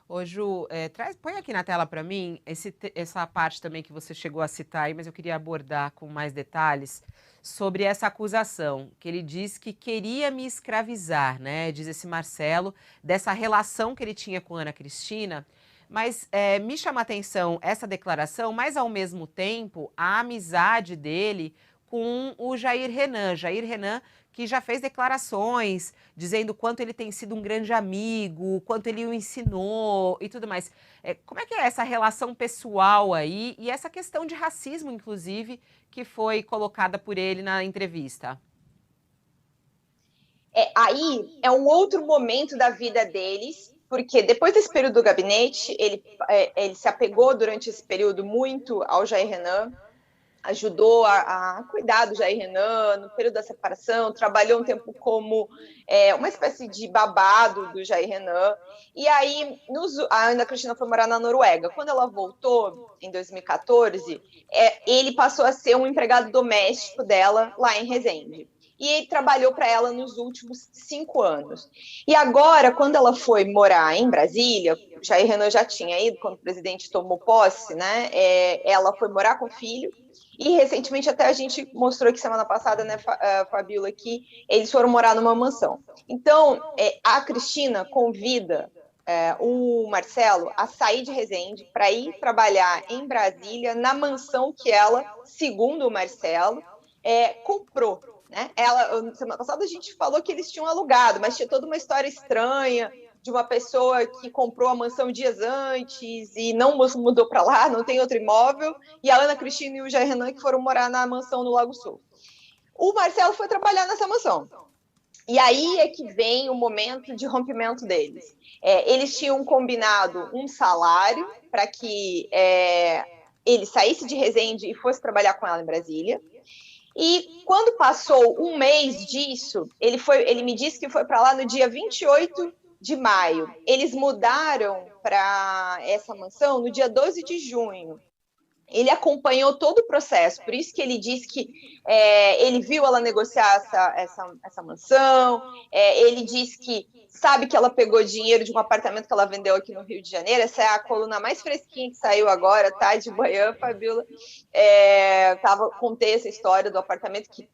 Ô, Ju, põe aqui na tela para mim essa parte também que você chegou a citar aí, mas eu queria abordar com mais detalhes sobre essa acusação, que ele diz que queria me escravizar, né? Diz esse Marcelo, dessa relação que ele tinha com Ana Cristina. Mas me chama a atenção essa declaração, mas ao mesmo tempo a amizade dele com o Jair Renan. Jair Renan que já fez declarações dizendo o quanto ele tem sido um grande amigo, o quanto ele o ensinou e tudo mais. Como é que é essa relação pessoal aí e essa questão de racismo, inclusive, que foi colocada por ele na entrevista? Aí é um outro momento da vida deles, porque depois desse período do gabinete, ele se apegou durante esse período muito ao Jair Renan, ajudou a cuidar do Jair Renan no período da separação, trabalhou um tempo como uma espécie de babado do Jair Renan. E aí a Ana Cristina foi morar na Noruega. Quando ela voltou, em 2014, ele passou a ser um empregado doméstico dela lá em Resende. E ele trabalhou para ela nos últimos 5 anos. E agora, quando ela foi morar em Brasília, Jair Renan já tinha ido, quando o presidente tomou posse, né? Ela foi morar com o filho, e recentemente até a gente mostrou que semana passada, né, Fabiola, que eles foram morar numa mansão. Então, a Cristina convida o Marcelo a sair de Resende para ir trabalhar em Brasília, na mansão que ela, segundo o Marcelo, comprou. Né? Semana passada a gente falou que eles tinham alugado, mas tinha toda uma história estranha de uma pessoa que comprou a mansão dias antes e não mudou para lá, não tem outro imóvel, e a Ana Cristina e o Jair Renan que foram morar na mansão no Lago Sul. O Marcelo foi trabalhar nessa mansão. E aí é que vem o momento de rompimento deles. Eles tinham combinado um salário para que ele saísse de Resende e fosse trabalhar com ela em Brasília. E quando passou um mês disso, ele me disse que foi para lá no dia 28 de maio. Eles mudaram para essa mansão no dia 12 de junho. Ele acompanhou todo o processo, por isso que ele disse que ele viu ela negociar essa mansão, ele disse que sabe que ela pegou dinheiro de um apartamento que ela vendeu aqui no Rio de Janeiro. Essa é a coluna mais fresquinha que saiu agora, tá? De manhã, Fabiola. Contei essa história do apartamento que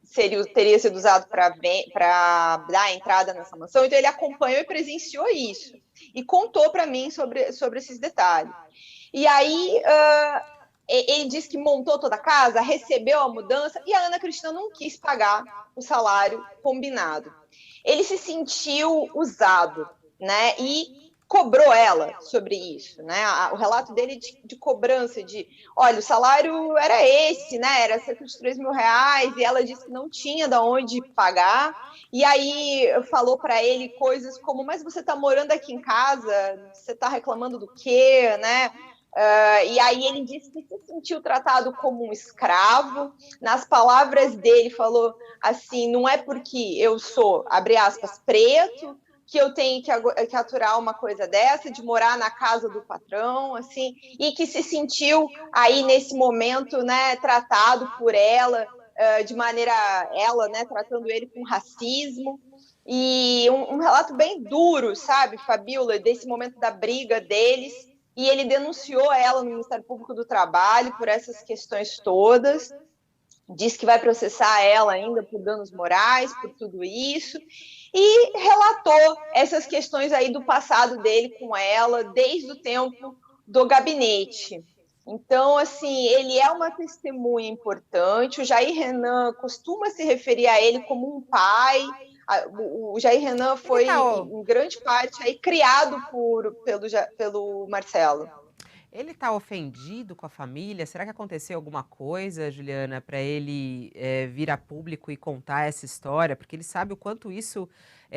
teria sido usado para dar entrada nessa mansão. Então ele acompanhou e presenciou isso. E contou para mim sobre esses detalhes. E aí ele disse que montou toda a casa, recebeu a mudança, e a Ana Cristina não quis pagar o salário combinado. Ele se sentiu usado, né? E cobrou ela sobre isso, né? O relato dele de cobrança, de olha, o salário era esse, né? Era cerca de 3 mil reais, e ela disse que não tinha de onde pagar. E aí falou para ele coisas como, mas você está morando aqui em casa, você está reclamando do quê, né? E aí ele disse que se sentiu tratado como um escravo. Nas palavras dele, falou assim, não é porque eu sou, abre aspas, preto, que eu tenho que aturar uma coisa dessa, de morar na casa do patrão, assim, e que se sentiu aí nesse momento, né, tratado por ela, de maneira, ela, né, tratando ele com racismo. E um relato bem duro, sabe, Fabiola, desse momento da briga deles. E ele denunciou ela no Ministério Público do Trabalho por essas questões todas, diz que vai processar ela ainda por danos morais, por tudo isso, e relatou essas questões aí do passado dele com ela, desde o tempo do gabinete. Então, assim, ele é uma testemunha importante. O Jair Renan costuma se referir a ele como um pai. O Jair Renan Ele foi, tá, em grande parte, aí, criado pelo Marcelo. Ele tá ofendido com a família? Será que aconteceu alguma coisa, Juliana, para ele vir a público e contar essa história? Porque ele sabe o quanto isso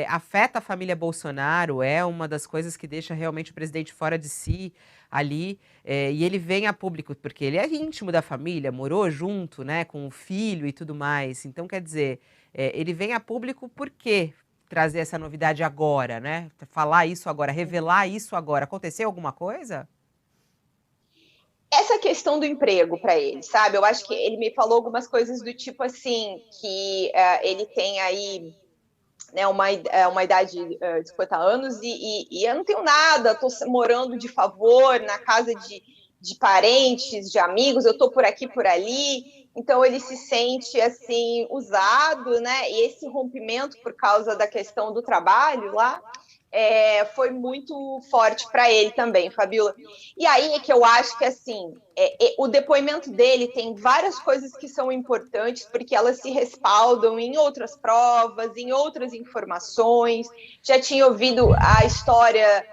afeta a família Bolsonaro, é uma das coisas que deixa realmente o presidente fora de si ali. E ele vem a público, porque ele é íntimo da família, morou junto, né, com o filho e tudo mais. Então, quer dizer, ele vem a público por quê? Trazer essa novidade agora, né? Falar isso agora, revelar isso agora. Aconteceu alguma coisa? Essa questão do emprego para ele, sabe? Eu acho que ele me falou algumas coisas do tipo assim, que ele tem aí né, uma idade de 50 anos, e eu não tenho nada, estou morando de favor na casa de parentes, de amigos, eu estou por aqui, por ali. Então ele se sente assim usado, né? E esse rompimento por causa da questão do trabalho lá foi muito forte para ele também, Fabiola. E aí é que eu acho que assim o depoimento dele tem várias coisas que são importantes porque elas se respaldam em outras provas, em outras informações. Já tinha ouvido a história.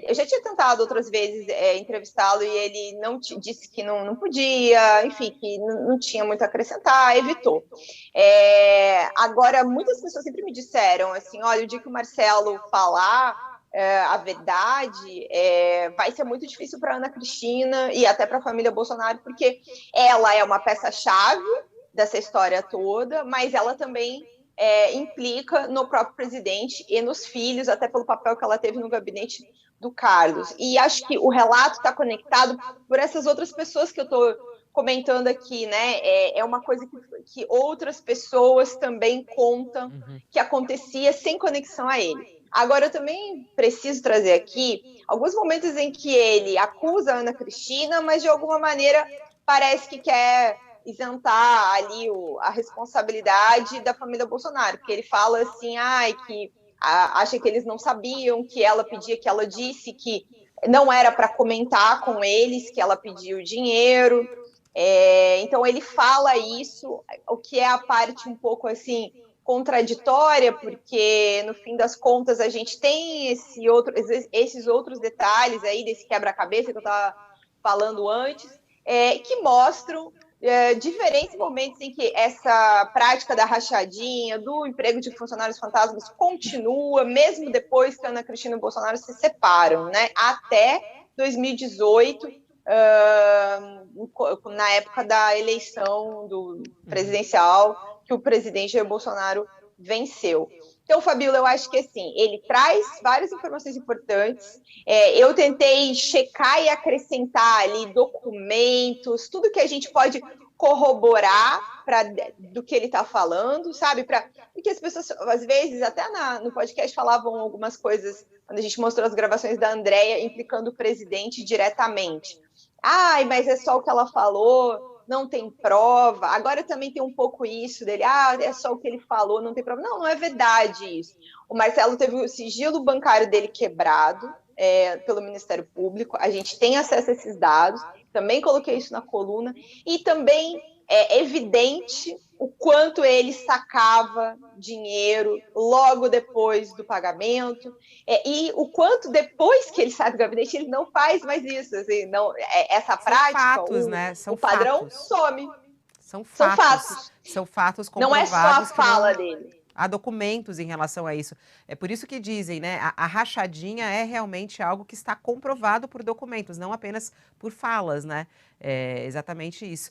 Eu já tinha tentado outras vezes entrevistá-lo e ele não disse que não podia, enfim, que não tinha muito a acrescentar, evitou. Agora, muitas pessoas sempre me disseram assim, olha, o dia que o Marcelo falar a verdade, vai ser muito difícil para Ana Cristina e até para a família Bolsonaro, porque ela é uma peça-chave dessa história toda, mas ela também implica no próprio presidente e nos filhos, até pelo papel que ela teve no gabinete do Carlos. E acho que o relato está conectado por essas outras pessoas que eu estou comentando aqui, né? É uma coisa que outras pessoas também contam que acontecia sem conexão a ele. Agora, eu também preciso trazer aqui alguns momentos em que ele acusa a Ana Cristina, mas de alguma maneira parece que quer isentar ali a responsabilidade da família Bolsonaro, porque ele fala assim, que acha que eles não sabiam, que ela pedia, que ela disse que não era para comentar com eles, que ela pediu dinheiro. Então ele fala isso, o que é a parte um pouco assim contraditória, porque no fim das contas a gente tem esses outros detalhes aí desse quebra-cabeça que eu estava falando antes, que mostram diferentes momentos em que essa prática da rachadinha, do emprego de funcionários fantasmas continua, mesmo depois que Ana Cristina e o Bolsonaro se separam, né? Até 2018, na época da eleição presidencial, que o presidente Jair Bolsonaro venceu. Então, Fabíola, eu acho que assim, ele traz várias informações importantes. Eu tentei checar e acrescentar ali documentos, tudo que a gente pode corroborar do que ele está falando, sabe? Porque as pessoas, às vezes, até no podcast falavam algumas coisas, quando a gente mostrou as gravações da Andréia, implicando o presidente diretamente. Mas é só o que ela falou, não tem prova. Agora também tem um pouco isso dele, é só o que ele falou, não tem prova. Não é verdade isso. O Marcelo teve o sigilo bancário dele quebrado pelo Ministério Público, a gente tem acesso a esses dados, também coloquei isso na coluna, e também é evidente o quanto ele sacava dinheiro logo depois do pagamento, e o quanto depois que ele sai do gabinete ele não faz mais isso, assim, não, essa prática, fatos, né? São o padrão fatos. some. São fatos. São fatos comprovados. Não é só a fala dele. Há documentos em relação a isso. É por isso que dizem, né? A rachadinha é realmente algo que está comprovado por documentos, não apenas por falas, né? É exatamente isso.